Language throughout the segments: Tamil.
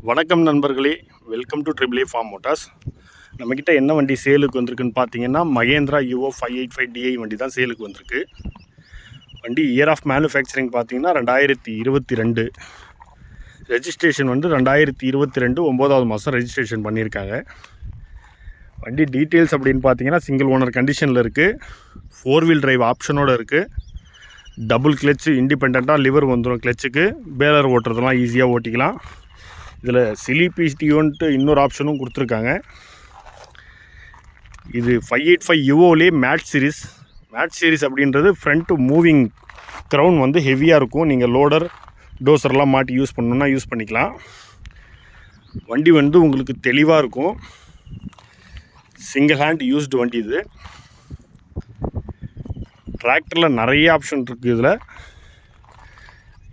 வணக்கம் நண்பர்களே, welcome to Triple A Farm Motors. நம்மக்கிட்ட என்ன வண்டி சேலுக்கு வந்திருக்குன்னு பார்த்தீங்கன்னா, மகேந்திரா யுவோ 585DI வண்டி தான் சேலுக்கு வந்திருக்கு. வண்டி இயர் ஆஃப் மேனுஃபேக்சரிங் பார்த்தீங்கன்னா 2022, ரெஜிஸ்ட்ரேஷன் வந்து 2022 9வது மாதம் ரெஜிஸ்ட்ரேஷன் பண்ணியிருக்காங்க. வண்டி டீட்டெயில்ஸ் அப்படின்னு பார்த்தீங்கன்னா சிங்கிள் ஓனர் கண்டிஷனில் இருக்குது, 4 வீல் டிரைவ் ஆப்ஷனோடு இருக்குது, டபுள் கிளச்சு, இண்டிபெண்ட்டாக லிவர் வந்துடும் கிளச்சுக்கு, பேலர் ஓட்டுறதெல்லாம் ஈஸியாக ஓட்டிக்கலாம். இதில் சிலிபிடியோன்ட்டு இன்னொரு ஆப்ஷனும் கொடுத்துருக்காங்க. இது 585 யுவோலேயே மேட் சீரிஸ் அப்படின்றது ஃப்ரண்ட்டு மூவிங் க்ரௌன் வந்து ஹெவியாக இருக்கும். நீங்கள் லோடர் டோசர்லாம் மாட்டி யூஸ் பண்ணணுன்னா யூஸ் பண்ணிக்கலாம். வண்டி வந்து உங்களுக்கு தெளிவாக இருக்கும். சிங்கிள் ஹேண்ட் யூஸ்டு வண்டி இது. டிராக்டரில் நிறைய ஆப்ஷன் இருக்குது. இதில்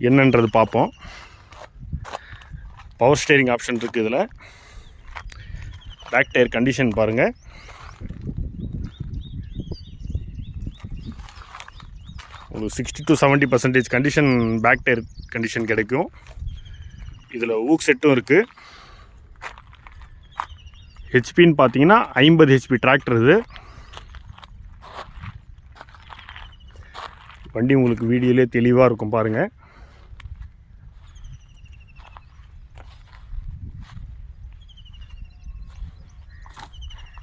என்னன்றது பார்ப்போம். பவர் ஸ்டேரிங் ஆப்ஷன் இருக்குது. இதில் பேக் டயர் கண்டிஷன் பாருங்கள். உங்களுக்கு 60 to 70% condition back tyre condition கிடைக்கும். இதில் ஊக் செட்டும் இருக்குது. ஹெச்பின்னு பார்த்தீங்கன்னா 50 HP டிராக்டர் இது. வண்டி உங்களுக்கு வீடியோலே தெளிவாக இருக்கும் பாருங்கள்.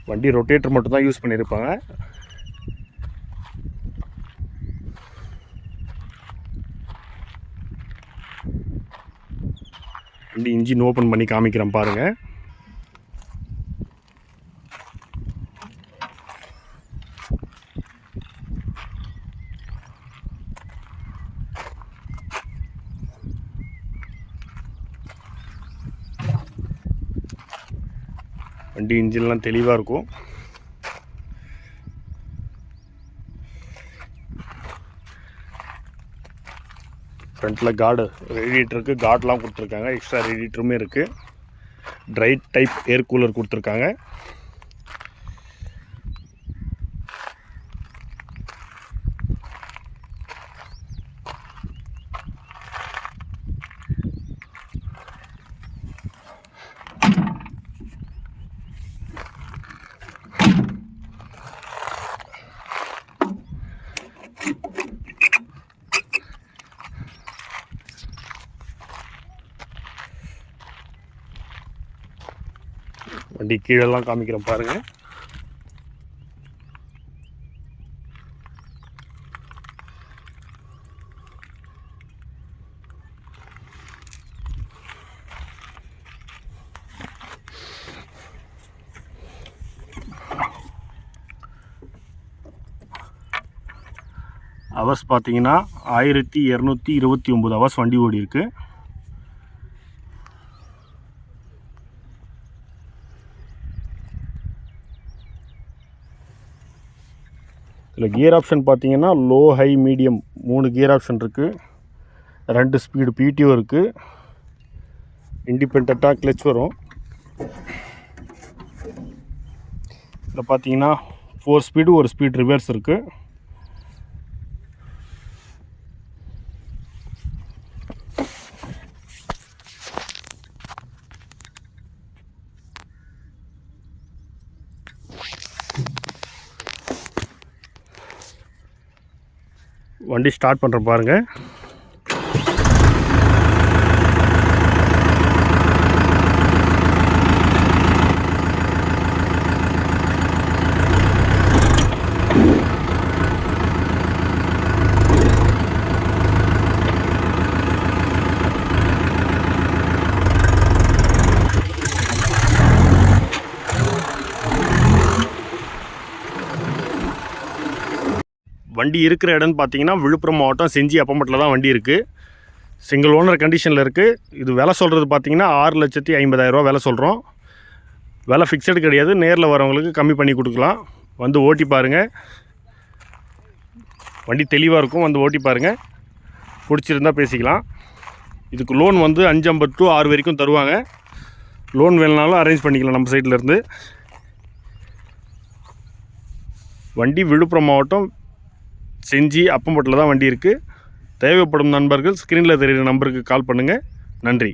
வண்டி ரொட்டேட்டர் மட்டும் தான் யூஸ் பண்ணியிருப்பாங்க. வண்டி இன்ஜின் ஓப்பன் பண்ணி காமிக்கிறேன் பாருங்கள். வண்டி இன்ஜின்லாம் தெளிவாக இருக்கும். ஃப்ரண்ட்டில் ரேடியேட்டருக்கு கார்டெலாம் கொடுத்துருக்காங்க. எக்ஸ்ட்ரா ரேடியேட்டருமே இருக்குது. ட்ரை டைப் ஏர் கூலர் கொடுத்துருக்காங்க. வண்டி கீழெல்லாம் காமிக்கிறேன் பாருங்கள். ஹவர்ஸ் பார்த்தீங்கன்னா 1229 ஹவர்ஸ் வண்டி ஓடி இருக்கு. இதில் கியர் ஆப்ஷன் பார்த்தீங்கன்னா low, high, medium 3 gear option இருக்குது. 2 ஸ்பீடு பிடிஓ இருக்குது. இண்டிபெண்ட்டாக கிளச் வரும். இதில் பார்த்தீங்கன்னா 4 ஸ்பீடு, 1 ஸ்பீட் ரிவர்ஸ் இருக்குது. வண்டி ஸ்டார்ட் பண்ணுற பாருங்கள். வண்டி இருக்கிற இடம்னு பார்த்தீங்கன்னா விழுப்புரம் மாவட்டம் செஞ்சி அப்பம்பட்டில் தான் வண்டி இருக்குது. சிங்கிள் ஓனர் கண்டிஷனில் இருக்குது. இது விலை சொல்கிறது பார்த்தீங்கன்னா 6,50,000 விலை சொல்கிறோம். விலை ஃபிக்ஸடு கிடையாது. நேரில் வரவங்களுக்கு கம்மி பண்ணி கொடுக்கலாம். வந்து ஓட்டி பாருங்கள். வண்டி தெளிவாக இருக்கும். வந்து ஓட்டி பாருங்கள். பிடிச்சிருந்தால் பேசிக்கலாம். இதுக்கு லோன் வந்து 550 to 6 வரைக்கும் தருவாங்க. லோன் வேணுனாலும் அரேஞ்ச் பண்ணிக்கலாம் நம்ம சைட்லேருந்து. வண்டி விழுப்புரம் மாவட்டம் செஞ்சி அப்பம்பட்டில் தான் வண்டி இருக்குது. தேவைப்படும் நண்பர்கள் ஸ்க்ரீனில் தெரிகிற நம்பருக்கு கால் பண்ணுங்கள். நன்றி.